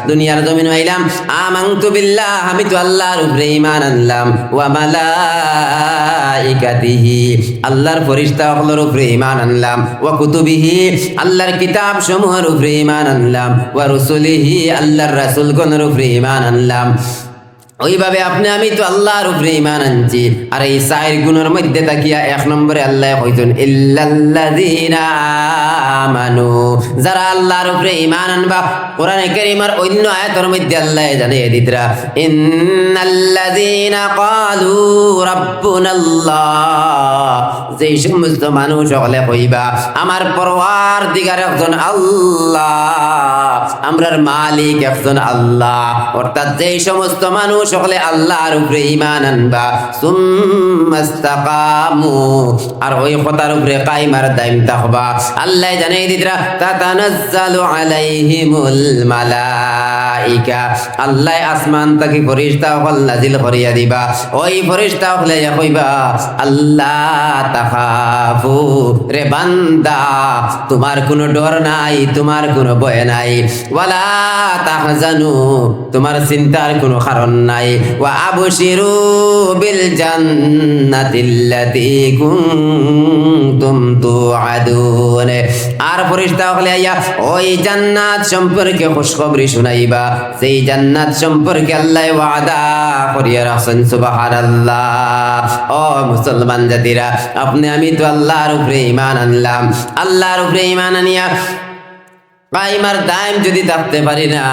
দুনিয়ার জমিন আইলাম, আমানতু বিল্লাহ, আমি তো আল্লাহর উপরে ঈমান আনলাম, ওয়া মালাইকাতিহি, আল্লাহর ফেরেশতা সকলের উপরে ঈমান আনলাম, ওয়া কুতুবিহি, আল্লাহর কিতাব সমূহের উপরে ঈমান আনলাম, ওয়া রুসুলিহি, আল্লাহর রাসূলগণের উপরে ঈমান আনলাম। ওইভাবে আপনি আমি তো আল্লাহর উপরে ঈমান আনছি। আর এই চার গুণের মধ্যে তাকিয়া এক নম্বরে আল্লাহ কইছেন ইল্লাল্লাযীনা আমানু, যারা আল্লাহর উপরে ঈমান আনবা। কোরআনে কারীমের অন্য আয়াতের মধ্যে আল্লাহ জানিয়ে দিতরা ইন্নাল্লাযীনা ক্বালু রাব্বুনাল্লাহ, যে সমস্ত মানুষ সকলে কইবা আমার পরওয়ারদিগার একজন আল্লাহ, আমরার মালিক একজন আল্লাহ, অর্থাৎ যে সমস্ত মানুষ সকলে আল্লাহর উপরে ঈমান আনবা, সুম্মাস্তাকামু, আর ওই কথার উপরে কায়েমার দাইম থাকবা, আল্লাহ জানিয়ে দিতরা তাতানাজ্জালু আলাইহিমুল মালাইকা, আল্লাহ আসমান থেকে ফেরেশতা সকল নাজিল করিয়া দিবা। ওই ফেরেশতা সকলে কইবা আল্লাহ তাখাফু, রে বান্দা তোমার কোনো ডর নাই, তোমার কোনো ভয় নাই, ওয়ালা তাহজানু, তোমার চিন্তার কোনো কারণ নাই, ওয়া আবশিরু বিল জান্নাতিল্লাতী কুনতুম তুআদুন, আর ফেরেশতা সকলে আইয়া ওই জান্নাত সম্পর্কে খুশখবরি শুনাইবা, সেই জান্নাত সম্পর্কে আল্লাহ ওয়াদা করিয়া রাখছেন। সুবহানাল্লাহ। ও মুসলমান জাতিরা, আপনি আমি তো আল্লাহর উপরে ঈমান আনলাম, আল্লাহর উপরে ঈমান আনিয়া কায়েমার দাইম যদি থাকতে পারি না,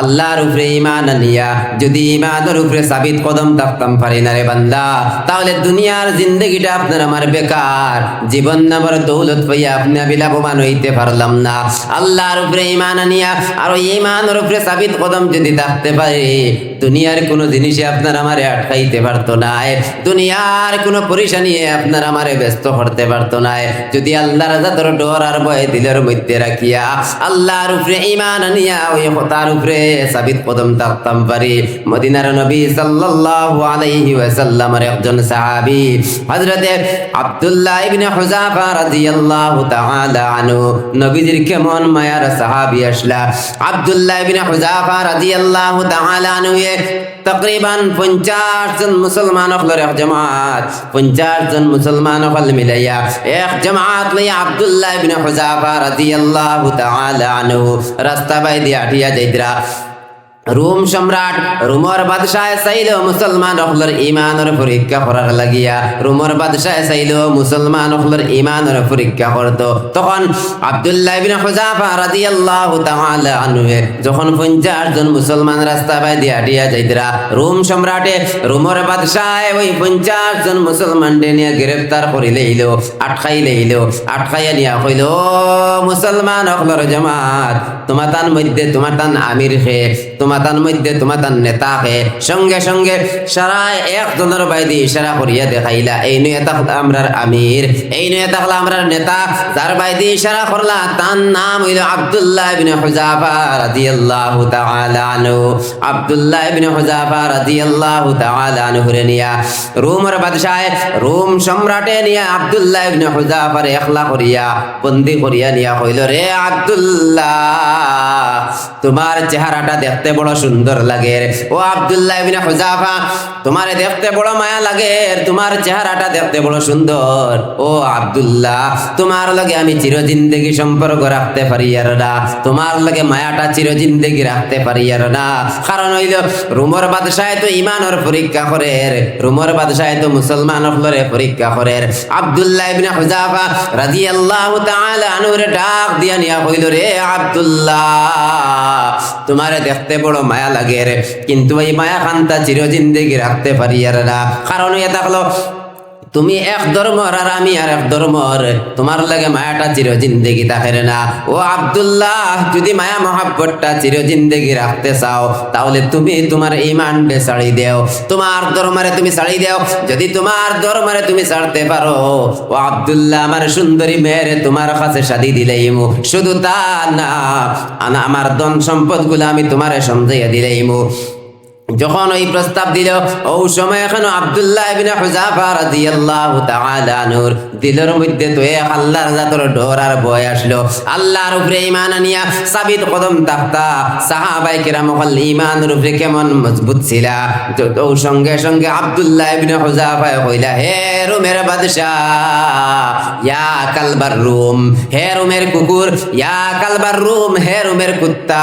আল্লাহর উপরে ঈমান আনিয়া যদি ঈমানের উপরে সাবিত কদম থাকতাম পারি না রে বান্দা, তাহলে দুনিয়ার জিন্দগিটা আপনার আমার বেকার, জীবন নামের দৌলত পাইয়া আপনি আমি লাভবান হইতে পারলাম না। আল্লাহর উপরে ঈমান আনিয়া আর ওই ঈমানের উপরে সাবিত কদম যদি থাকতে পারে, দুনিয়ার কোনো জিনিসে আপনার আমারে আটকাইতে পারতো না, দুনিয়ার কোনো পরেশানি আপনার আমারে ব্যস্ত করতে পারতো না, যদি আল্লাহর যাদের ডর আর ভয় দিলের মধ্যে রাখিয়া আল্লাহর উপরে ঈমান আনিয়া ওই কথার উপরে সাবিত কদম থাকতাম পারি। মদিনার নবী সাল্লাল্লাহু আলাইহি ওয়াসাল্লামের একজন সাহাবী হযরতে আব্দুল্লাহ ইবনে হুযাফা রাদিয়াল্লাহু তাআলা আনহু, নবীজির কেমন মায়ার সাহাবী আসলা। আব্দুল্লাহ ইবনে হুযাফা রাদিয়াল্লাহু তাআলা আনহু তকরিবান 50 জন মুসলমান হলের এক জামাত, 50 জন মুসলমান হল মিলাইয়া এক জামাত লইয়া আব্দুল্লাহ ইবনে হুযাফা রাদিয়াল্লাহু তাআলা আনহু রাস্তা বাইদি আঠিয়া যাইতরা। রোম সম্রাট রোমর বাদশাহ চাইল মুসলমান হলের ঈমানের পরীক্ষা করার লাগিয়া, রোমর বাদশাহ চাইল মুসলমান হলের ঈমানের পরীক্ষা করত। তখন আব্দুল্লাহ ইবনে হুযাফা রাদিয়াল্লাহু তাআলা আনহু যখন 50 জন মুসলমান রাস্তা বাইদি আটিয়া যাইতরা, রোম সম্রাটে রোমর বাদশাহ ওই 50 জন মুসলমানদের নিয়ে গ্রেফতার করে লইল, আটকাই লইল, আটকাইয়া নিয়া কইল মুসলমান হলের জামাত, তোমার তার মধ্যে তোমার তান আমির হে, তোমার তার মধ্যে তোমার তার নেতা হে, সঙ্গে সঙ্গে সারা একজনের বাইদি ইশারা করিয়া দেখাইলা এই নয় থাকলে আমরার আমির, এই নয় থাকলে আমরার নেতা, যার বাইদি ইশারা করলা তার নাম হইল আব্দুল্লাহ ইবনে হুযাফা রাদিয়াল্লাহু তাআলা আনহু। আব্দুল্লাহ ইবনে হুযাফা রাদিয়াল্লাহু তাআলা আনহু রে নিয়া রোমের বাদশাহ রোম সম্রাটে নিয়া আব্দুল্লাহ ইবনে হুযাফার একলা করিয়া বন্দী করিয়া নিয়া কইল, রে আব্দুল্লাহ তোমার চেহারাটা দেখতে বড় সুন্দর লাগে, ও আব্দুল্লাহ ইবনে হুযাফা তোমারে দেখতে বড় মায়া লাগে, তোমার চেহারাটা দেখতে বড় সুন্দর, ও আব্দুল্লাহ তোমার লগে আমি চিরজিন্দেগি সম্পর্ক রাখতে পারি আর না, তোমার লগে মায়াটা চিরজিন্দেগি রাখতে পারি আর না। কারণ হইল রোমর বাদশাহ তো ঈমানের পরীক্ষা করে, রোমর বাদশাহ তো মুসলমান হলরে পরীক্ষা করে। আব্দুল্লাহ ইবনে হুযাফা রাদিয়াল্লাহু তাআলা আনহু রে ডাক দিয়া নিয়া কইল, রে আব্দুল্লাহ তোমারে দেখতে বড় মায়া লাগে রে, কিন্তু এই মায়া খান্তা চিরজিন্দেগি রাখতে পারি আর না। কারণ এ থাকলো তুমি এক ধর্মর আর আমি আর এক ধর্মর, তোমার লাগে মায়াটা চিরজিন্দেগি থাকে না। ও আব্দুল্লাহ যদি মায়া মহাব্বতটা চিরজিন্দেগি রাখতে চাও, তাহলে তুমি তোমার ঈমানকে ছাড়ি দেও, তোমার ধর্মরে তুমি ছাড়ি দেও। যদি তোমার ধর্মরে তুমি ছাড়তে পারো, ও আব্দুল্লাহ আমার সুন্দরী মেয়েরে তোমার কাছে শাদি দিলাইমু, শুধু তা না আমার ধন সম্পদ গুলো আমি তোমারে সমঝাইয়া দিলাইমু। যখন ওই প্রস্তাব দিল ওই সময় এখন আব্দুল্লাহ ইবনে হুযাফা রাদিয়াল্লাহু তাআলা আনহুর দিলের মধ্যে তো এক আল্লাহর জাতের ডর আর ভয় আসলো। আল্লাহর উপরে ঈমান আনিয়া সাবিত কদম থাকতা সাহাবায়ে কেরাম হল ঈমানের উপরে কেমন মজবুত ছিলা। তো সঙ্গে সঙ্গে আব্দুল্লাহ ইবনে হুযাফা কইলা, হে রোমের বাদশা, ইয়া কালবার রুম, হে রোমের কুকুর, ইয়া কালবার রুম, হে রোমের কুত্তা,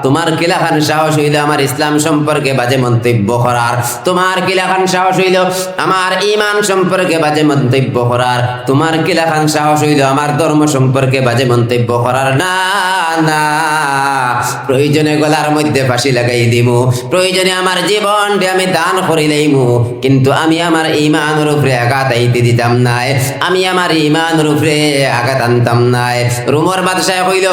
তোমার কিলাখান সাহস হইল আমার ইসলাম সম্পর্কে বাজে মন্তব্য করার, তোমার কিলাখান সাহস হইল আমার ঈমান সম্পর্কে বাজে মন্তব্য করার, তোমার কিলাখান সাহস হইল আমার ধর্ম সম্পর্কে বাজে মন্তব্য করার। না না, প্রয়োজনে গলার মধ্যে ফাঁসি লাগাই দিমু, প্রয়োজনে আমার জীবনটা আমি দান করিলাইমু, কিন্তু আমি আমার ঈমানের উপরে আঘাত আইতে দিতাম নাই, আমি আমার ঈমানের উপরে আঘাত আনতাম নাই। রোমের বাদশাহ কইল,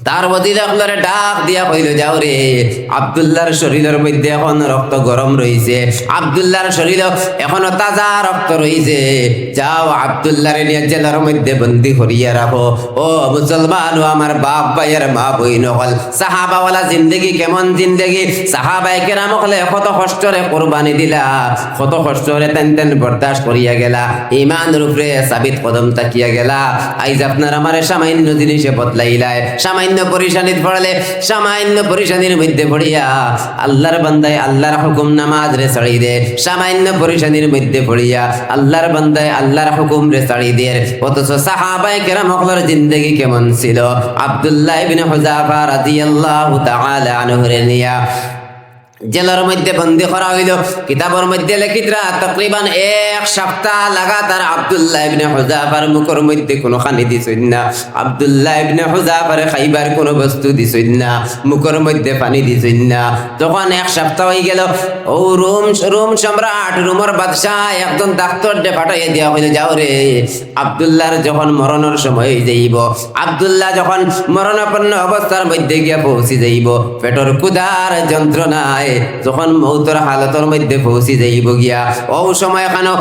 তার ওজির আপনারে ডাক দিয়া কইল, যাও রে, আব্দুল্লাহর শরীরের মধ্যে এখন রক্ত গরম রইছে, আব্দুল্লাহর শরীর এখনো তাজা রক্ত রইছে, যাও আব্দুল্লাহরে নিয়ে জেলার মধ্যে বন্দি করিয়া রাখো। ও মুসলমান, ও আমার বাপ ভাইয়ের মা বইন হল, সাহাবাওয়ালা জিন্দেগি কেমন জিন্দেগি, সাহাবায়ে কেরাম হলে কত কষ্টরে কোরবানি দিলা, কত কষ্টরে তেন বরদাস্ত করিয়া গেলা, ঈমানের উপরে সাবিত কদম তাকিয়া গেলা। আইজ আপনার আমার সামান্য জিনিসে বদলাইলায়, সামান্য পরিশানিত পড়ালে, সামান্য পরিশানির মধ্যে পড়িয়া আল্লাহর বান্দায় আল্লাহর হুকুম নামাজ রে ছাড়ি দে, সামান্য পরিশানির মধ্যে পড়িয়া আল্লাহর বান্দায় আল্লাহর হুকুম রে ছাড়ি দে। অথচ সাহাবায়ে কেরাম হলের জিন্দেগি কেমন ছিল। আব্দুল্লাহ ইবনে হুযাফা রাদিয়াল্লাহু তাআলা আনহু রে নিয়া জেলার মধ্যে বন্দি করা হইল। কিতাবের মধ্যে লিখিতরা তকরিবান এক সপ্তাহ লাগাতার আব্দুল্লাহ ইবনে হুযাফার মুখের মধ্যে কোনো খানি দিছেন না, আব্দুল্লাহ ইবনে হুযাফার খাইবার কোনো বস্তু দিছেন না, মুখের মধ্যে পানি দিছেন না। তখন এক সপ্তাহ হয়ে গেল, ও রোম সম্রাট, রোমের বাদশাহ একজন ডাক্তার ডে পাঠাইয়া দেওয়া হইল, যাও রে, আব্দুল্লাহর যখন মরণের সময় যাইব, আব্দুল্লাহ যখন মরণাপন্ন অবস্থার মধ্যে গিয়া পৌঁছে যাইব, পেটর ক্ষুধার যন্ত্রণায় যখন মৌতর হালতের মধ্যে পৌঁছে যাইব গিয়া, ও সময় এখানে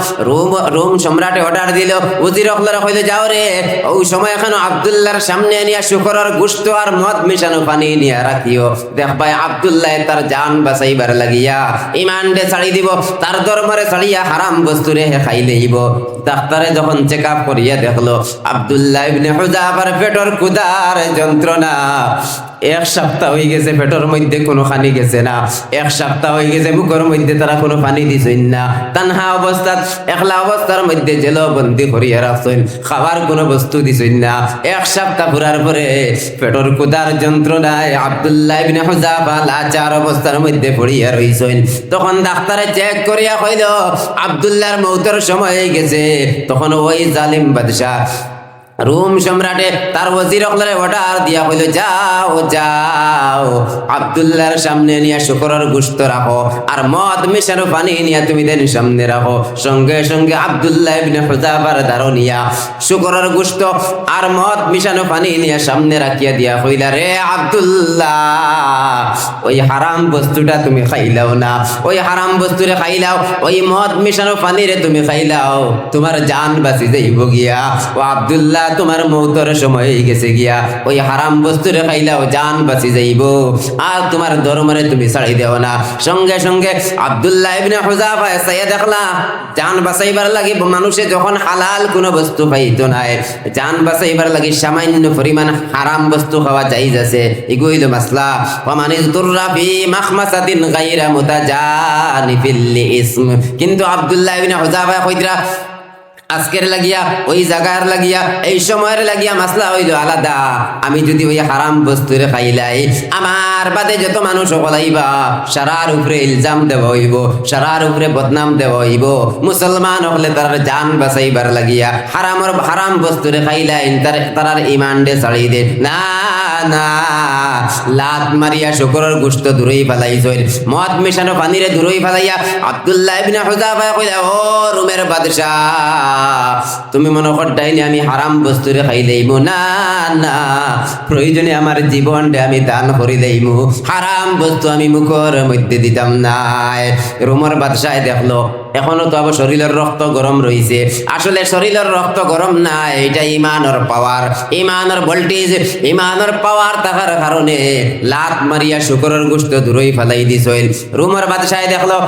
রোম সম্রাটে অর্ডার দিল, উজির অখলারা কইল, যাও রে, ও সময় এখানে আব্দুল্লাহর সামনে নিয়া শুকরের গোশত আর মদ মিশানো পানি নিয়া রাখিও, দেখবাই আব্দুল্লাহ তার জান বাঁচাইবার লাগিয়া ঈমানরে ছাড়ি দিব, তার ধর্মরে ছাড়িয়া হারাম বস্তুরে খাই লইব। ডাক্তারে যখন চেক আপ করিয়া দেখলো আব্দুল্লাহ ইবনে হুযাফার পেটর ক্ষুধার যন্ত্রণা এক সপ্তাহ হয়ে গেছে, পেটের মধ্যে কোনো খানি গেছে না, এক সপ্তাহ হয়ে গেছে মুখের মধ্যে তারা কোনো পানি দিছেন না, তানহা অবস্থা একলা অবস্থার মধ্যে জেল বন্দি করিয়া রাখছেন, খাবার কোনো বস্তু দিছেন না। এক সপ্তাহ পুরার পরে পেটের ক্ষুধার যন্ত্রণায় আব্দুল্লাহ ইবনে হুযাফা লাচার অবস্থার মধ্যে পড়িয়া রইছেন। তখন ডাক্তারে চেক করিয়া কইল আব্দুল্লাহর মৌতের সময় হয়ে গেছে। তখন ওই জালিম বাদশা রোম সম্রাটে তার ওজির অখলারে অর্ডার দিয়া কইল, যাও যাও আব্দুল্লাহর সামনে নিয়ে শুকরের গোশত রাখো আর মদ মিশানো পানি নিয়ে তুমি দেন সামনে রাখো। সঙ্গে সঙ্গে আব্দুল্লাহ ইবনে হুযাফার দারো নিয়া শুকরের গোশত আর মদ মিশানো পানি নিয়ে সামনে রাখিয়া দিয়া কইলা, রে আব্দুল্লাহ, ওই হারাম বস্তুটা তুমি খাইলাও না, ওই হারাম বস্তুরে খাইলাও, ওই মদ মিশানো পানিরে তুমি খাইলাও, তোমার জান বাঁচি যাইব গিয়া। ও আব্দুল্লাহ, তোমার মৌতের সময় হয়ে গেছে গিয়া, ওই হারাম বস্তুরে খাইলাও জান বাঁচি যাইব, আর তোমার ধর্মরে তুমি ছাড়ি দেও না। সঙ্গে সঙ্গে আব্দুল্লাহ ইবনে হুযাফা এসে দেখলা জান বাঁচাইবার লাগি মানুষে যখন হালাল কোনো বস্তু পাইতো নাই, জান বাঁচাইবার লাগি সামান্য পরিমাণ হারাম বস্তু খাওয়া জায়েজ আছে, এগুলো মাসলা। ওয়ামানিজ দুররা ফি মাখমাসাতিন গায়রা মুতাজানিফিল লিইসম। কিন্তু আব্দুল্লাহ ইবনে হুযাফা কইরা আজকের লাগিয়া ওই জায়গার লাগিয়া এই সময়ের লাগিয়া মাসলা হইল আলাদা। আমি যদি ওই হারাম বস্তুরে খাইলাই, আমার বাদে যত মানুষ হলাইবা সারার উপরে ইলজাম দেওয়া হইব, সারার উপরে বদনাম দেওয়া হইব। মুসলমান হলে তার জান বাঁচাইবার লাগিয়া হারাম বস্তুরে খাইলাই তারার ঈমান দে ছাড়ি দে না না, লাত মারিয়া শুকরের গোশত দূরই ফেলাইছই, মদ মিশানো পানিরে দূরই ফেলাইয়া আব্দুল্লাহ ইবনে হুযাফা কইলা, ও রোমের বাদশা, তুমি মনে করতাইনি আমি হারাম বস্তুরে খাই লইব? না না, প্রয়োজনে আমার জীবনটা আমি দান করি লইব, হারাম বস্তু আমি মুখের মধ্যে দিতাম নাই। রোমের বাদশাহ দেখলো এখনো তো আবার শরীরের রক্ত গরম রয়েছে। আসলে শরীরের রক্ত গরম না, এটা ইমানের পাওয়ার, ইমানের ভোল্টেজ, ইমানের পাওয়ার থাকার কারণে আগুনে লাত মারিয়া শুকরের গোশত দূরই ফেলাই দিছিল। রোমের বাদশাহ দেখলো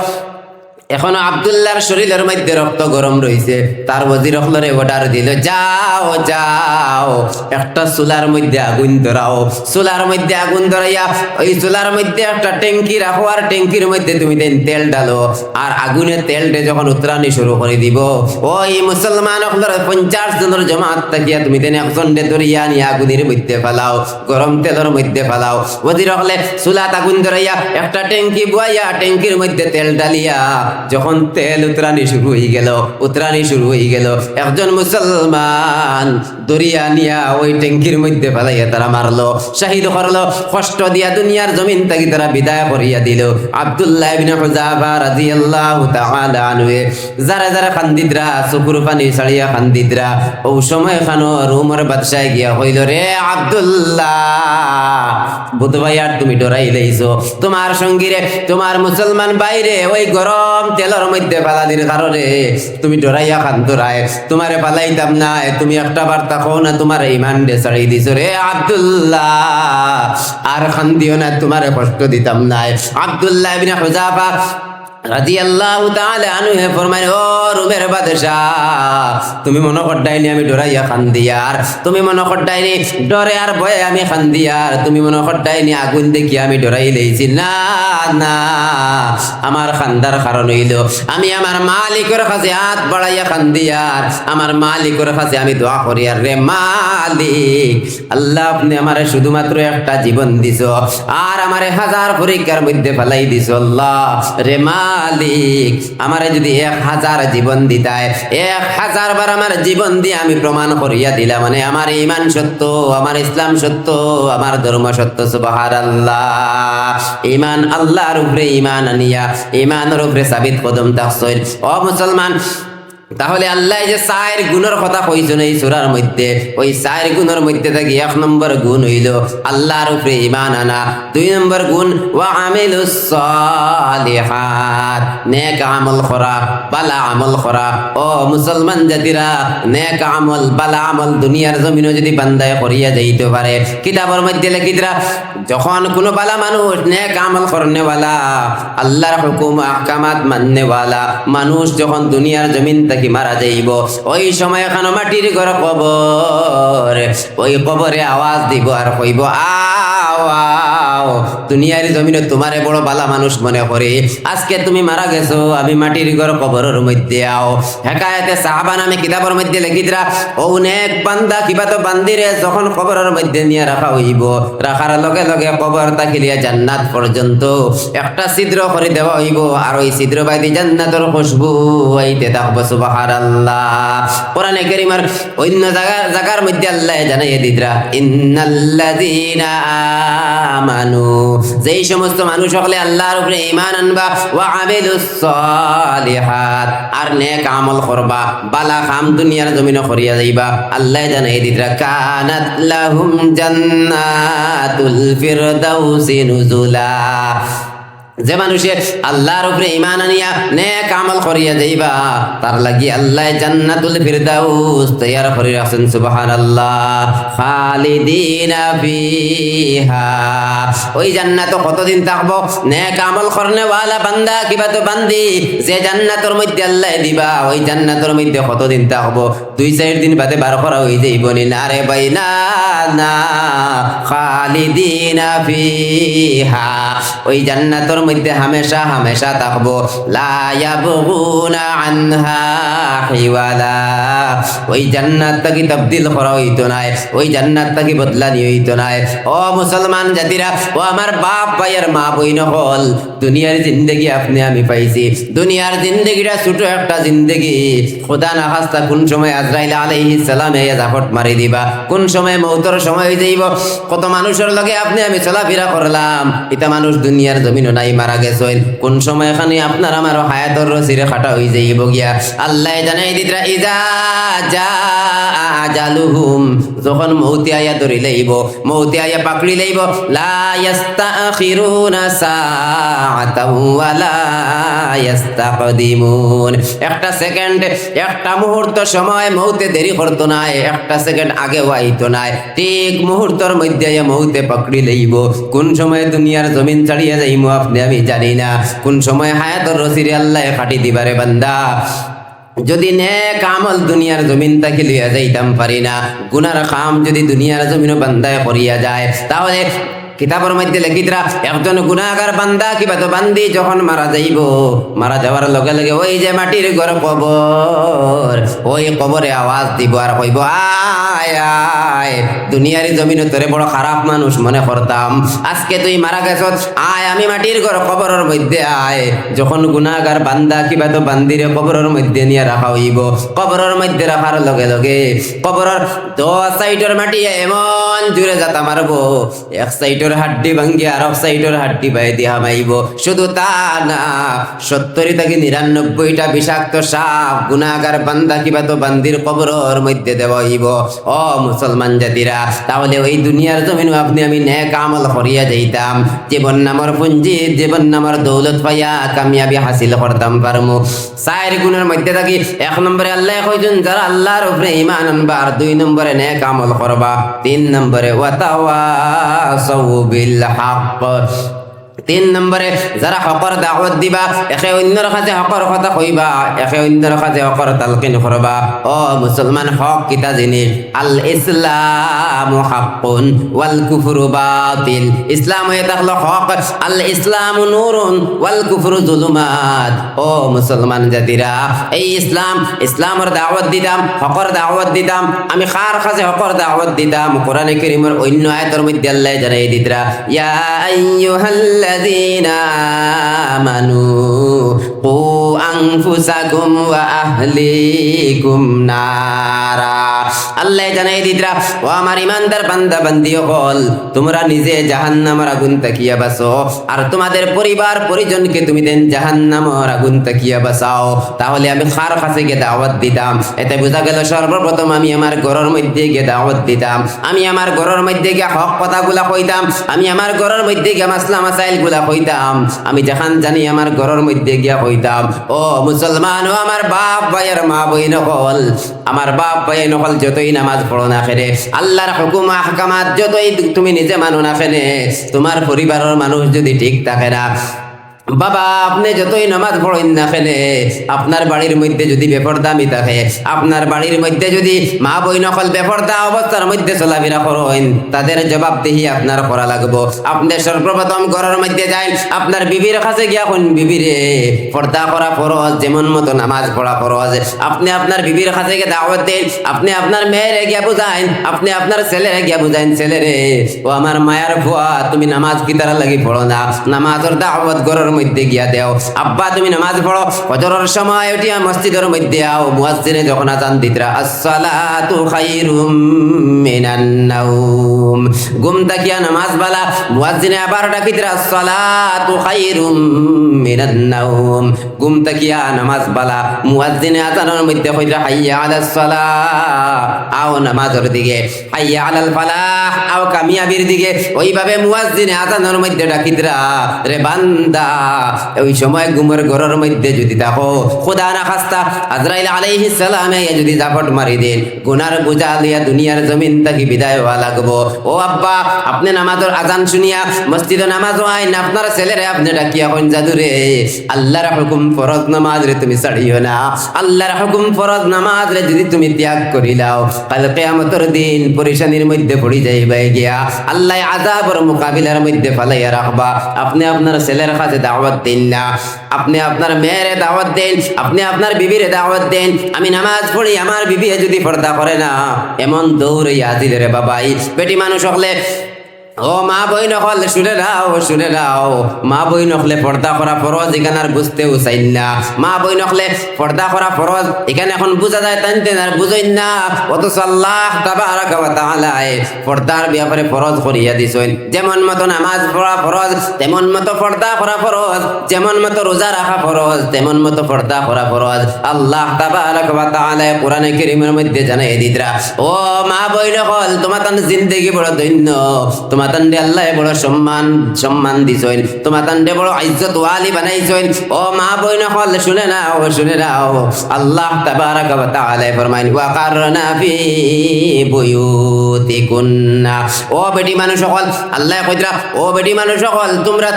এখনো আব্দুল্লাহর শরীরের মধ্যে রক্ত গরম রয়েছে। তার ওজির হলরে অর্ডার দিল, যাও যাও একটা চুলার মধ্যে আগুন ধরাও। চুলার মধ্যে আগুন ধরাইয়া ওই চুলার মধ্যে একটা ট্যাঙ্কি রাখো, আর ট্যাঙ্কির মধ্যে তুমি তেল ডালো, আর আগুনের তেলটা যখন উতরানি শুরু করে দিব, ওই মুসলমান হলর 50 জনের জমাত থাকিয়া তুমি একজন ধরিয়া নিয়ে আগুনের মধ্যে ফেলাও, গরম তেলের মধ্যে ফেলাও। ওজির হলে চুলাত আগুন ধরাইয়া একটা ট্যাঙ্কি বুয়াইয়া ট্যাঙ্কির মধ্যে তেল ডালিয়া যখন তেল উতরানি শুরু হয়ে গেল, একজন মুসলমান দরিয়া নিয়া ওই ট্যাঙ্কির মধ্যে ফেলাইয়া তারা মারলো, শহীদ করলো, কষ্ট দিয়া দুনিয়ার জমিন থেকে তারা বিদায় করিয়া দিল। আব্দুল্লাহ ইবনে হুযাফা রাদিয়াল্লাহু তাআলা আনহু যারা যারা খান্দিদরা চকুর পানি ছাড়িয়া খান্দিদরা, ও সময় খানো রোমের বাদশাহ গিয়া হইল, রে আব্দুল্লাহ বুধবাই আর তুমি ডরাই লইছো, তোমার সঙ্গীরে তোমার মুসলমান বাইরে ওই গরম তেলের মধ্যে ফালাদির কারণে তুমি ডরাইয়া খান্তরায়, তোমারে ফালাইতাম না, তুমি একটা বার্তা কও না, তোমার ইমান ডে ছাড়াই দিছো। রে আব্দুল্লাহ আর খান্দিও না, তোমারে কষ্ট দিতাম না। আব্দুল্লাহ ইবনে হুযাফা রাদিয়াল্লাহু তাআলা আনহু ফরমায়, ও রোমের বাদশাহ, তুমি মনে করডাইনি আমি ডরাইয়া খান্দিয়ার, তুমি মনে করডাইনি ডরে আর ভয়ে আমি খান্দিয়ার, তুমি মনে করডাইনি আগুন দেখি আমি ডরাই লইছি। না না, আমার খান্দার কারণ হইল আমি আমার মালিকের কাছে হাত বাড়াইয়া খান্দিয়ার, আমার মালিকের কাছে আমি দোয়া করি, আর রে মালিক আল্লাহ, আপনি আমারে শুধুমাত্র একটা জীবন দিছো, আর আমারে 1000 পরীক্ষার মধ্যে ফেলাই দিছো। আল্লাহ রে মালিক, আমারে যদি 1000 জীবন দিতায়, 1000 বার আমার জীবন দিয়ে আমি প্রমাণ করিয়া দিলাম, মানে আমার ঈমান সত্য, আমার ইসলাম সত্য, আমার ধর্ম সত্য। সুবহানাল্লাহ। ঈমান আল্লাহর উপরে ঈমান আনিয়া ঈমানের উপরে সাবিত কদম তাকসইল। ও মুসলমান, তাহলে আল্লাহ যে 4 গুণের কথা কইছেন এই সূরার মধ্যে, ওই 4 গুণের মধ্যে থেকে 1 নম্বর গুণ হইল আল্লাহর উপরে ঈমান আনা। 2 নম্বর গুণ ওয়া আমিলুস সালিহাত, নেক আমল করা, ভালো আমল করা। ও মুসলমান জাতিরা, নেক আমল ভালো আমল দুনিয়ার জমিনে যদি বান্দায় করিয়া যাইতে পারে, কিতাবের মধ্যে লেখিতরা যখন কোনো ভালো মানুষ নেক আমল করনেওয়ালা, আল্লাহর হুকুম আহকামাত মাননেওয়ালা মানুষ যখন দুনিয়ার জমিন থেকে মারা যাইব, ওই সময় এখানে মাটির ঘর কবর, ওই কবরে আওয়াজ দিব আর কইব, আও আও, দুনিয়ার জমিনে তোমারে বড় বালা মানুষ মনে করে, আজকে তুমি মারা গেছো, আমি মাটির ঘর কবরের মধ্যে আও। হেকায়েতে সাহাবা নামে কিতাবের মধ্যে লেখিতরা, অনেক বান্দা কিবা তো বান্দিরে যখন কবরের মধ্যে নিয়ে রাখা হইব, রাখার লগে লগে কবর তাকিলিয়া জান্নাত পর্যন্ত একটা ছিদ্র করে দেওয়া হইব, আর ওই ছিদ্র বাইদি জান্নাতের খুশবু হইতে থাকবো। সুবহানাল্লাহ। কোরআনে কারীমের অন্য জায়গার মধ্যে আল্লাহ জানাইয়া দিতরা, ইন্নাল্লাযীনা আমানু, যেই সমস্ত মানুষ সকলে আল্লাহর উপরে ঈমান আনবা, ওয়া আমিলুস সালিহাত, আর নেক আমল করবা, বালা কাম দুনিয়ার জমিনে করিয়া যাইবা, আল্লাহ জানাইয়া দিতরা, কানাত লাহুম জান্নাতুল ফিরদাউসি নুজুলা। যে মানুষে আল্লাহর উপরে ঈমান আনিয়া নেক আমল করিয়া যাইবা, তার লাগি আল্লাহ জান্নাতুল ফিরদাউস তৈয়ার করে রাখছেন। সুবহানাল্লাহ। খালিদিনা ফিহা, ওই জান্নাত কতদিন থাকবো? নেক আমল করনেওয়ালা বান্দা কিবা তো বান্দি যে জান্নাতের মধ্যে আল্লাহ দিবা, ওই জান্নাতের মধ্যে কতদিন থাকবো? 2-4 দিন বাদে বার করা হয়ে যাইব নি? না রে ভাই, না না, খালিদিনা ফিহা, ওই জান্নাতের মধ্যে হামেশা হামেশা থাকবো। লা ইয়াবগুনা আনহা হিওয়ালা, ওই জান্নাতটাকে তাবদীল করা হইতো না, ওই জান্নাতটাকে বদলানি হইতো না। ও মুসলমান জাতিরা, ও আমার বাপ ভাইয়ের মা বইন হল, দুনিয়ার জিন্দেগি আপনি আমি পাইছি, দুনিয়ার জিন্দেগিটা ছোট একটা জিন্দেগি। খোদা না খাস্তা কোন সময় আজরাইল আলাইহিস সালাম এ জাফট মারি দিবা, কোন সময় মৌতর সময় হয়ে যাইব। কত মানুষের লগে আপনি আমি চলাফেরা করলাম, এটা মানুষ দুনিয়ার জমিনও নাই, মারা গেছেন। কোন সময় এখানে আপনার আমার হায়াতর রসিরে খাটা হয়ে যাইব গিয়া। আল্লাহ জানাই দিতরা, ইজা জা আজালুহুম, যখন মৌতে আয়া ধরি লইব, মৌতে আয়া পাকড়ি লইব, লা ইস্তাখিরুনা সাআতাও ওয়া লা ইস্তাকদিমুন। একটা সেকেন্ড, একটা মুহূর্ত সময় মৌতে দেরি করতো না, একটা সেকেন্ড আগে আইতো না, ঠিক মুহূর্তের মধ্যে আয়া মৌতে পাকড়ি লইব। কোন সময় দুনিয়ার জমিন ছাড়িয়া যাইমু আপনি আমি জানি না, কোন সময় হায়াতের রসিরে আল্লাহ খাটি দিবারে বান্দা। যদি নেক আমল দুনিয়ার জমিন তাকে লইয়া যাইতাম পারি না, গুনার কাম যদি দুনিয়ার জমিনও বান্দায় করিয়া যায়, তাহলে কিতাবের মধ্যে লেখিতরা একজন গুনাহগার বান্দা কিবা তো বান্দি যখন মারা যাইব, মারা যাওয়ার লগে লগে ওই যে মাটির ঘর কবর, ওই কবরে আওয়াজ দিব আর কইব, আয় আয়, দুনিয়ার জমিন তোরে বড় খারাপ মানুষ মনে করতাম, আজকে তুই মারা গেছ, আয় আমি মাটির ঘর কবরের মধ্যে আয়। যখন গুনাহগার বান্দা কিবা তো বান্দিরে কবরের মধ্যে নিয়ে রাখা হইব, কবরের মধ্যে রাখার লগে লগে কবরের 10 সাইডের মাটি এমন জুড়ে যাতা মারবো, এক সাইডের হাড্ডি ভাঙ্গি আর এক সাইডের হাড্ডি বাই দিয়া মাইব। শুধু তা না, 70 থেকে 99টা বিষাক্ত সাপ গুনাহগার বান্দা কিবা তো বান্দির কবরের মধ্যে দেওয়া হইব। ও মুসলমান জাতিরা, তাহলে ওই দুনিয়ার জমিন আপনি আমি নেক আমল করিয়া যাইতাম, জীবন নামর পুঞ্জি, জীবন নামর দৌলত পাইয়া কামিয়াবি হাসিল করতাম পারমু। 4 গুণের মধ্যে থাকি 1 নম্বরে আল্লাহ কইছেন যারা আল্লাহর উপরে ঈমান আনবা, আর 2 নম্বরে নেক আমল করবা, 3 নম্বরে ওয়াতাওয়াসাউ বিল হক। 3 নম্বরে যারা হকর দাওয়াত দিবা, একে অন্যর কাছে হকর কথা কইবা, একে অন্যর কাছে হকর তালকিন করবা। ও মুসলমান, হক কিতা জিনিস? আল ইসলামু হাক্কুন ওয়াল কুফরু বাতিল। ইসলাম হয়ে থাকলো হক, আল ইসলামু নূরুন ওয়াল কুফরু যুলুমাত। ও মুসলমান জাতিরা, এই ইসলামের দাওয়াত দিতাম, হকর দাওয়াত দিতাম, আমি কার কাছে হকর দাওয়াত দিতাম? কোরআনে কারীমের অন্য আয়াতের মধ্যে আল্লাহ জানাই দিতরা, ইয়া আইয়ুহাল্লাযীনা আমানু কু আনফুসাকুম ওয়া আহলিকুম নারা। আল্লাহ জানাই দিতরা, ও আমার ইমানদার বান্দা বান্দি হল, তোমরা নিজে জাহান্নামের আগুন তাকিয়া বাঁচো, আর তোমাদের পরিবার পরিজনকে তুমি দেন জাহান্নামের আগুন তাকিয়া বাঁচাও। তাহলে আমি কার কাছে গিয়ে দাওয়াত দিতাম? এতে বোঝা গেল সর্বপ্রথম আমি আমার ঘরের মধ্যে গিয়ে দাওয়াত দিতাম, আমি আমার ঘরের মধ্যে গিয়ে হক কথাগুলা কইতাম, আমি আমার ঘরের মধ্যে গিয়ে মাসলা মাসাইল গুলা কইতাম, আমি যেখান জানি আমার ঘরের মধ্যে গিয়া কইতাম। ও মুসলমান, ও আমার বাপ ভাইয়ের মা বই নকল, আমার বাপ ভাই নকল যতই নামাজ পড়ো না খেলে, আল্লাহর হুকুম আহকামাত যতই তুমি নিজে মানো না খেলে, তোমার পরিবারের মানুষ যদি ঠিক থাকে না, বাবা আপনি যতই নামাজ পড়েন না খেলে, আপনার বাড়ির মধ্যে যদি বেপরদামি থাকে, আপনার বাড়ির মধ্যে যদি মা বই নকল বেপরদা অবস্থার মধ্যে চলাফেরা করেন, তাদের জবাবদিহি আপনার করা লাগবো। আপনি সর্বপ্রথম ঘরের মধ্যে যাই, আপনার বিবির কাছে গিয়া কোন বিবিরে পর্দা করা ফরজ, যেমন মতো নামাজ পড়া ফরজ। আপনি আপনার বিবির কাছে গিয়ে দাওয়াত দেন, আপনি আপনার মেয়েরে গিয়া বুঝাইন, আপনি আপনার ছেলেরে গিয়া বুঝাইন, ছেলেরে ও আমার মায়ের ফুয়া, তুমি নামাজ কি তারা লাগি পড়ো না, নামাজের দাওয়াত ঘরের মধ্যে গিয়া দেও। আব্বা তুমি নামাজ পড়ো, ফজরের সময় উঠিয়া মসজিদের মধ্যে আও, মুয়াজ্জিনে যখন আযান দিতরা, আসসালাতু খায়রুম মিনান নাওম, ঘুম তাকিয়া নামাজ বালা, মুয়াজ্জিনে আবার ডাকিতরা, আসসালাতু খায়রুম মিনান নাওম, ঘুম তাকিয়া নামাজ বালা, মুয়াজ্জিনে আযানের মধ্যে কইরা, হাইয়া আলাস সালাহ, আও নামাজের দিকে, হাইয়া আলাল ফালাহ, আও কামিয়াবির দিকে। ওইভাবে মুয়াজ্জিনে আযানের মধ্যে ডাকিতরা, রে বান্দা ওই সময় ঘুমের ঘরের মধ্যে যদি দেখো, খোদা না খাস্তা আজরাইল আলাইহিস সালামে যদি জাপট মারি দেন, গুনার বোঝা লিয়া দুনিয়ার জমিন থেকে বিদায় হওয়া লাগবো। ও আব্বা, আপনি নামাজের আজান শুনিয়া মসজিদে নামাজ হয় না, আপনার ছেলেরে আপনি ডাকিয়া কোন জাদুরে, আল্লাহর হুকুম ফরজ নামাজ রে তুমি ছাড়িও না, আল্লাহর হুকুম ফরজ নামাজ রে যদি তুমি ত্যাগ করিলাও, কাল কিয়ামতের দিন পরিশানির মধ্যে পড়ি যাইবা গিয়া, আল্লাহ আযাবের মোকাবিলার মধ্যে ফালাইয়া রাখবা। আপনি আপনার ছেলের কাছে দাওয়াত দেন না, আপনি আপনার মেয়েরে দাওয়াত দেন, আপনি আপনার বিবিরে দাওয়াত দেন, আমি নামাজ পড়ি, আমার বিবি যদি পর্দা করে না, এমন দৌড়ে আজিল রে বাবাই। বেটি মানুষ হলে ও মা বই নকল শুনে নাও মা বই নকলে পর্দা করা ফরজ এখানে আর বুঝতেও চাই না। মা বই নকলে পর্দা করা ফরজ এখানে এখন বোঝা যায় টানতে আর বুঝই না, অথচ আল্লাহ তাবারাকা ওয়া তাআলা পর্দার ব্যাপারে ফরজ করিয়া দিছেন। যেমন মতো নামাজ পড়া ফরজ, তেমন মতো পর্দা করা ফরজ, যেমন মতো রোজা রাখা ফরজ, তেমন মতো পর্দা করা ফরজ। আল্লাহ তাবারাকা ওয়া তাআলা কোরআনে কারীমের মধ্যে জানাই দিতরা, ও মা বই নকল তোমার জিন্দেগি বড় ধন্য, তোমার তান্ডে আল্লাহ বড় সম্মান দিছেন, তোমার তান্ডে বড় ইজ্জত ওয়ালি বানাইছেন। ও মা বই নকল শুনে নাও আল্লাহ তাবারাকা ওয়া তাআলা ফরমাইন ওয়া কারনা ফি বুয়ুতিকুন্না, ও বেটি মানুষ সকল আল্লাহ কইতরা, ও বেটি মানুষ সকল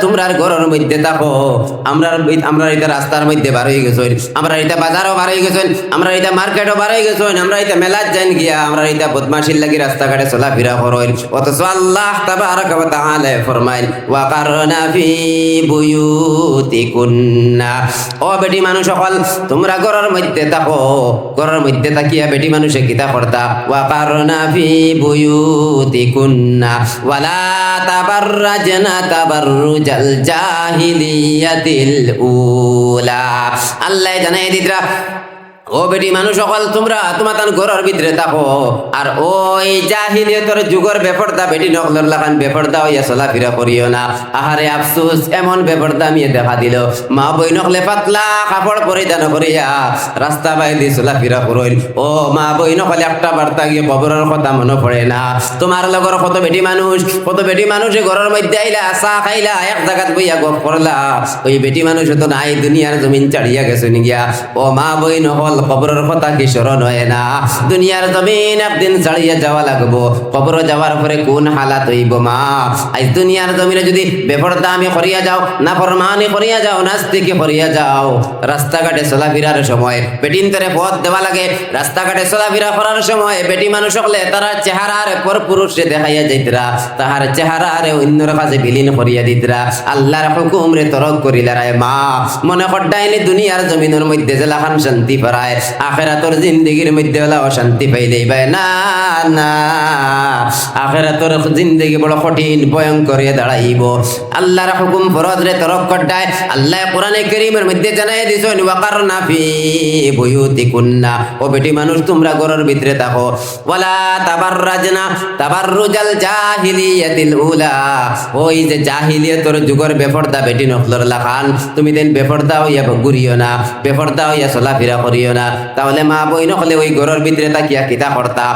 তোমরার ঘরের মধ্যে থাকো। আমরা এটা রাস্তার মধ্যে বার হয়ে গেছেন, আমরা এটা বাজারও বার হয়ে গেছেন, আমরা এটা মার্কেটও বার হয়ে গেছেন, আমরা এটা মেলাত যাইন গিয়া, আমরা এটা বদমাশির লাগি রাস্তাঘাটে চলাফেরা করেন। অথচ আল্লাহ তাবারাকা ওয়া তাআলা ফরমাইন ওয়া কারনা ফি বুয়ুতিকুন্না, ও বেটি মানুষ সকল তোমরা ঘরের মধ্যে থাকো। ঘরের মধ্যে থাকিয়া বেটি মানুষে কিতা করতা, ওয়া কারনা ফি বুয়ুতিকুন্না ওয়ালা তাবাররাজনা তাবাররুজাল জাহিলিয়াতিল উলা। আল্লাহ জানাই দিতরা, ও বেটি মানুষ সকল তোমরা তোমার ঘরের ভিতরে থাকো, আর ওই জাহিলিয়তের যুগের বেপরদা বেটি নকলর লাগান বেপরদা হইয়া চলাফেরা করিও না। আহারে আফসোস, এমন বেপরদা আমি দেখা দিল। মা বই নকলে পাতলা কাপড় পরিধান করিয়া রাস্তা বাইরে চলাফেরা করইল। ও মা বই নকলে একটা বার্তা গিয়ে কবরের কথা মনে পড়ে না। তোমার লগর কত বেটি মানুষ ঘরের মধ্যে আইলা চা খাইলা এক জায়গাত বইয়া গপ করলা, ওই বেটি মানুষ তো নাই, দুনিয়ার জমিন ছাড়িয়া গেছে গিয়া। ও মা বই নকল কবরের কথা কি স্মরণ হয় না? দুনিয়ার জমিন একদিন ছাড়িয়ে যাওয়া লাগবো, কবর যাওয়ার পরে কোন হালাত হইব মা? আজ দুনিয়ার জমিনে যদি বেপরদা আমি করিয়া যাও, নাফরমানি করিয়া যাও, নাস্তিকি করিয়া যাও, রাস্তাঘাটে চলাফেরার সময় বেটিনতরে পথ দেওয়া লাগে। রাস্তাঘাটে চলাফেরা করার সময় বেটি মানুষ হলে তারা চেহারার পর পুরুষে দেখাইয়া যাইতরা, তাহার চেহারারে অন্যর কাছে বিলীন করিয়া দিতরা। আল্লাহর হুকুম রে তরক করিলা রায় মা, মনে করডাইনি দুনিয়ার জমিনের মধ্যে জেলাখান শান্তি পারায়, আখিরাতের জিন্দেগির মধ্যে হলা অশান্তি পাইলেই ভাই না। আখিরাতের জিন্দেগি বড় কঠিন ভয়ঙ্কর দাঁড়াইব। আল্লাহর হুকুম ফরজ রে তরক করডায়। আল্লাহ কোরআনে কারীমের মধ্যে জানাই দিছেন ওয়া কারনা ফি বুয়ুতিকুন্না, ও বেটি মানুষ তোমরা ঘরের ভিতরে থাকো। ওয়ালা তাবাররাজনা তাবাররুজাল জাহিলিয়াতিল উলা, ওই যে জাহিলিয়তের যুগের বেপরদা বেটি নকলর লাখান তুমি দেন বেপরদা হইয়া ঘুরিও না, বেপরদা হইয়া চলাফেরা করিও না। তাহলে মা বই নকলে ওই ঘরের ভিতরে তাকিয়া কিতা করতা,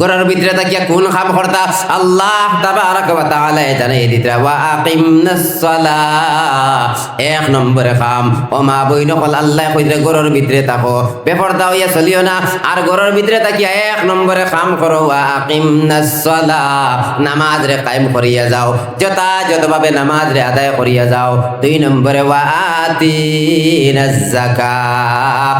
ঘরের ভিতরে তাকিয়া কোন কাম করতা? আল্লাহ তাবারাকা ওয়া তাআলা জানাই দিতরা ওয়া আকিমনাস সালাহ, এক নম্বরে কাম। ও মা বই নকল আল্লাহ কইরা ঘরের ভিতরে থাকো, বেপরদা হইয়া চলিও না, আর ঘরের ভিতরে তাকিয়া এক নম্বরে কাম করো। ওয়া আকিমনাস সালাহ, নামাজ রে কায়েম করিয়া যাও, যথাযথভাবে নামাজ রে আদায় করিয়া যাও। দুই নম্বরে ওয়া আতিনাজ যাকাত,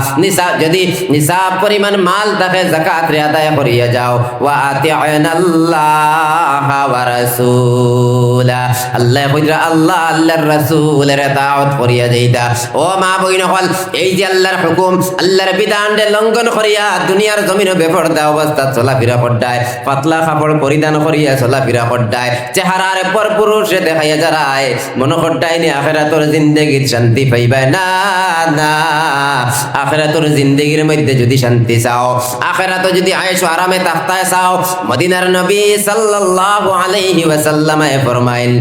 যদি নিসাব পরিমাণ মাল থাকে যাকাত রে আদায় করিয়া যাও। ওয়া আতি'নাল্লাহ ওয়া রাসূলা, আল্লাহ কইরা আল্লাহর রাসূলের ইতাআত করিয়া যাইতা। ও মা বইন হল, এই যে আল্লাহর হুকুম আল্লাহর বিধানকে লঙ্ঘন করিয়া দুনিয়ার জমিনে বেপরদা অবস্থা চলাফেরা করডায়, পাতলা কাপড় পরিধান করিয়া চলাফেরা করডায়, চেহারার পর পুরুষে দেখাইয়া যারায়, মনে করডায় নি আখিরাতের জিন্দেগির শান্তি পাইবে না। আখিরাতের জিন্দেগির মধ্যে যদি শান্তি চাও, আখিরাতে যদি আয়েশ আরামে তাখতায় চাও, মদিনার নবী সাল্লাল্লাহু আলাইহি ওয়াসাল্লাম ফরমাইল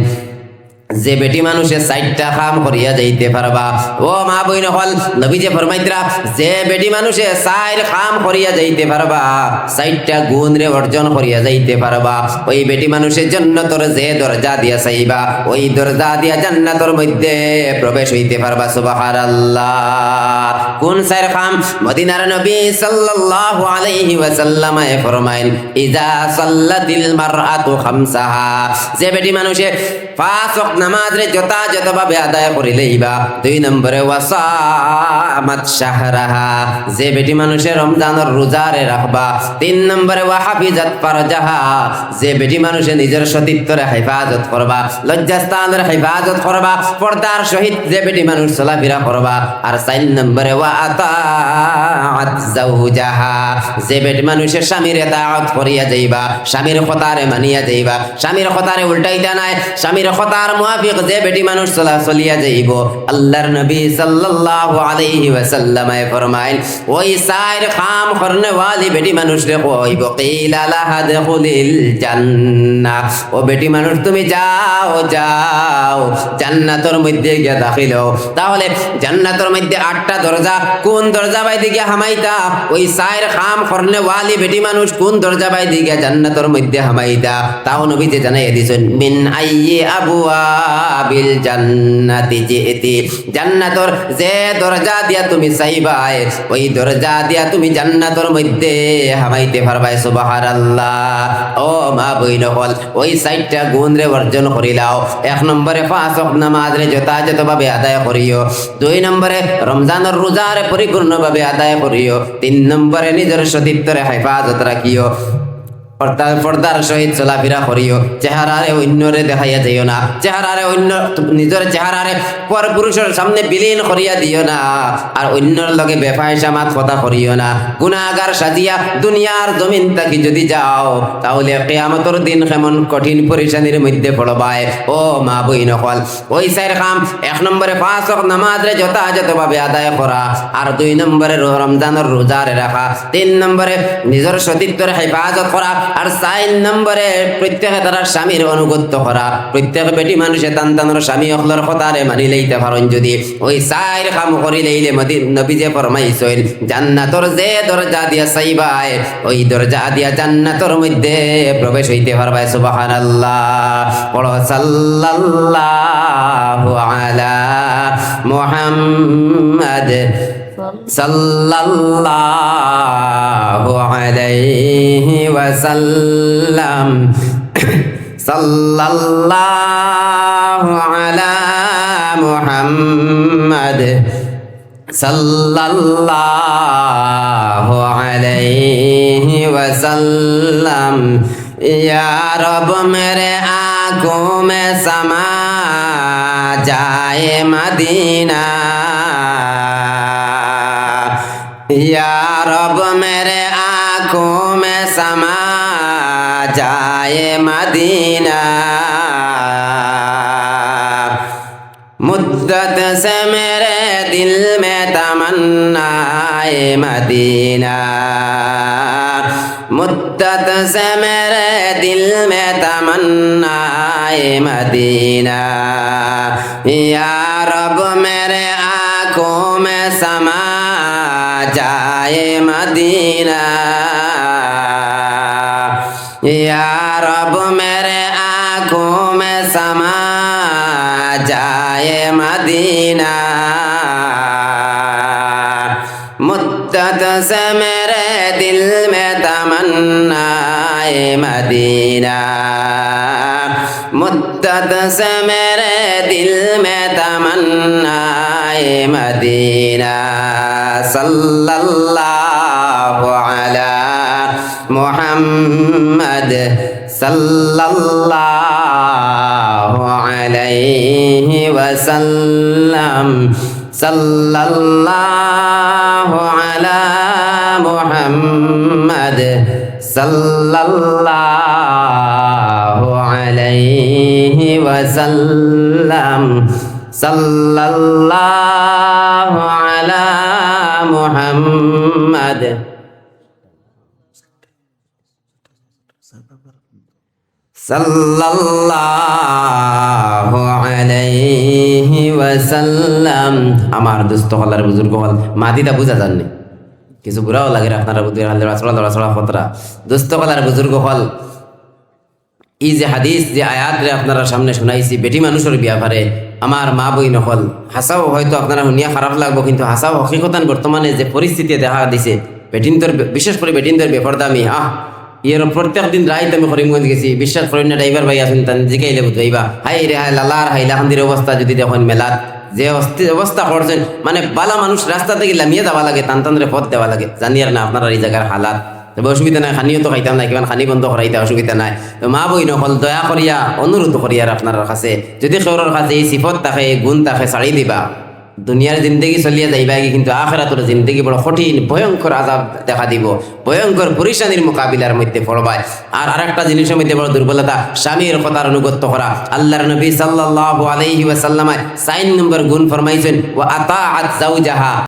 যে বেটি মানুষে 60টা কাম করিয়া যাইতে পারবা। ও মা বইন হল, নবী যে ফরমাইতরা যে বেটি মানুষে 4 কাম করিয়া যাইতে পারবা, 60টা গুণ রে অর্জন করিয়া যাইতে পারবা, ওই বেটি মানুষের জন্য তোর যে দরজা দিয়া চাইবা, ওই দরজা দিয়া জান্নাতের মধ্যে প্রবেশ হইতে পারবা। সুবহানাল্লাহ। কোন 4 কাম? মদিনার নবী সাল্লাল্লাহু আলাইহি ওয়াসাল্লাম ফরমাইল ইজা সাল্লাতিল মারআতু খামসাহা, যে বেটি মানুষে 5 ওয়াক্ত নামাজরে যথাযথভাবে আদায় করিলেইবা। 2 নম্বরে ওয়াসামাত শাহরাহা, যে বেটি মানুষের রমজানের রোজারে রাখবা। 3 নম্বরে ওয়াহাফিজাত ফারজাহা, যে বেটি মানুষে নিজের সতীত্বরে হেফাজত করবা, লজ্জাস্থানের হেফাজত করবা, পর্দার সহিত যে বেটি মানুষ চলাফেরা করবা। আর 4 নম্বরে ওয়াতাআত যাওজাহা, যে বেটি মানুষের স্বামীর ইতাআত করিয়া যাইবা, স্বামীর কথারে মানিয়া যাইবা, স্বামীর কথারে উল্টাইতা নাই, স্বামীর কথার মুআফিক যে বেটি মানুষ চলিয়া যাইব। আল্লাহর নবী সাল্লাল্লাহু আলাইহি ওয়াসাল্লাম ফরমাইল, ওই সাইর কাম করনে ওয়ালি বেটি মানুষ রে কইব কিলা লাহা দুখুলিল জান্নাহ, ও বেটি মানুষ তুমি যাও যাও জান্নাতের মধ্যে গিয়া দাখিল হও। তাহলে জান্নাতের মধ্যে 8টা দরজা, কোন দরজা বাইদি গিয়া হামাইতা? ওই সাইর কাম করনে ওয়ালি বেটি মানুষ কোন দরজা বাইদি গিয়া জান্নাতের মধ্যে হামাইতা? তাও নবী যে জানাই দিছেন, মিন আইয়ি আবওয়াবিল জান্নাতি জিতি, জান্নাতের যে দরজা দিয়া তুমি চাইবাই ওই দরজা দিয়া তুমি জান্নাতের মধ্যে হামাইতে পারবাই। সুবহানাল্লাহ। ও মা বইন হল, ওই 4টা গুণ রে অর্জন করিলাও। 1 নম্বরে 5 ওয়াক্ত নামাজ রে যথাযথভাবে আদায় করিও। 2 নম্বরে রমজানের রোজারে পরিপূর্ণভাবে আদায় করিও। 3 নম্বরে নিজের সতীত্বরে হেফাজত রাখিও, পর্দার সহিত চলাফেরা করিও। চেহারারে অন্যরে দেখাইয়া যাইও না, চেহারারে অন্য নিজের চেহারারে পর পুরুষের সামনে বিলীন করিয়া দিও না। আর অন্যর লগে বেফায়সা মাত কথা করিও না। গুনাহগার সাজিয়া দুনিয়ার জমিন থাকি যদি যাও, তাহলে কিয়ামতের দিন কেমন কঠিন পরিশানির মধ্যে পড়বায়। ও মা বই নকল, ওই 4 কাম, 1 নম্বরে 5 ওয়াক্ত নামাজ রে যথাযথভাবে আদায় করা, আর 2 নম্বরে রমজানের রোজারে রাখা, 3 নম্বরে নিজের সতীত্বের হেফাজত করা, আর 4 নম্বরে প্রত্যেকে তারা স্বামীর অনুগত্য করা। প্রত্যেক বেটি মানুষে তান্তানোর স্বামী অখলর কথারে মানি লইতে পারেন যদি, ওই 4 কাম করি লইলে নবী যে ফরমাইছেন, জান্নাতর যে দরজা দিয়া চাইবাই ওই দরজা দিয়া জান্নাতর মধ্যে প্রবেশ হইতে পারবাই। সুবহানাল্লাহ। পড়ো সাল্লাল্লাহু আলা মুহাম্মাদ সাল্লাল্লাহু আলাইহি ওয়াসাল্লাম, সাল্লাল্লাহু আলা মুহাম্মাদ সাল্লাল্লাহু আলাইহি ওয়াসাল্লাম। ইয়া রব মেরে आँखों में समा जाए मदीना, या रब मेरे आँखों में समा जाए मदीना। मुद्दत से मेरे दिल में तमन्नाए मदीना, मुद्दत से मेरे दिल में तमन्नाए मदीना। या रब मेरे आँखों में समा जाए मदीना, या रब मेरे आँखों में समा जाए मदीना। मुद्दत से मेरे दिल में तमन्नाए मदीना, मुद्दत से मेरे दिल में तमन्नाए मदीना। सल्लल्लाहु अला मुहम्मद सल्लल्लाहु अलैहि वसल्लम, सल्लल्लाहु अला मुहम्मद सल्लल्लाहु अलैहि वसल्लम, सल्लल्लाहु अला मुहम्मद সাল্লাল্লাহু আলাইহি ওয়াসাল্লাম। আমার দোস্ত হলার বুজুর্গ হল মাদিটা বুঝা জাননি, কিছু বুড়াও লাগে আপনারা বুদ্ধি লড়াচড়া ফতরা। দোস্ত হলার বুজুর্গ হল এই যে হাদিস যে আয়াত রে আপনারা সামনে শুনাইছি বেটি মানুষের ব্যাপারে, আমার মা বই নকল হাসাও হয়তো আপনারা শুনিয়া খারাপ লাগবো, কিন্তু হাসাও হকিকতান বর্তমানে যে পরিস্থিতি দেখা দিছে বেটিনদের, বিশেষ করে বেটিনদের বেপরদামি, এর প্রত্যেক দিন রাইত আমি করিমগঞ্জ গেছি, বিশ্বাস করেন না, ড্রাইভার ভাই আসুন তান জিগাইলে বুঝাইবা হাই রে হাই লালার হাইলাকান্দির অবস্থা যদি দেখেন মেলাত যে অবস্থা করছেন, মানে বালা মানুষ রাস্তা থেকে লামিয়ে দেওয়া লাগে, টান টান রে পথ দেওয়া লাগে। জানি আর না আপনারা এই জায়গার হালাত, তবে অসুবিধা নাই, খানিও তো খাইতাম না, কিমান খানি বন্ধ করাইতে অসুবিধা নাই। তো মা বই নকল দয়া করিয়া অনুরোধ করিয়ার আপনার কাছে, যদি কেউর কাছে এই সিফত থাকে, এই গুণ থাকে, ছাড়ি দিবা, দুনিয়ার জিন্দগি চলিয়া যাইবা, কিন্তু আখেরাতের জিন্দগি বড় কঠিন, ভয়ঙ্কর আযাব দেখা দিব, ভয়ঙ্কর পরিশানির মোকাবিলার মধ্যে পড়বাই। আর আরেকটা জিনিসের মধ্যে বড় দুর্বলতা, স্বামীর কথার অনুগত্য করা। আল্লাহর নবী সাল্লাল্লাহু আলাইহি ওয়াসাল্লাম 4 নম্বর গুণ ফরমাইছেন, ওয়া আতাআত যাওজাহা,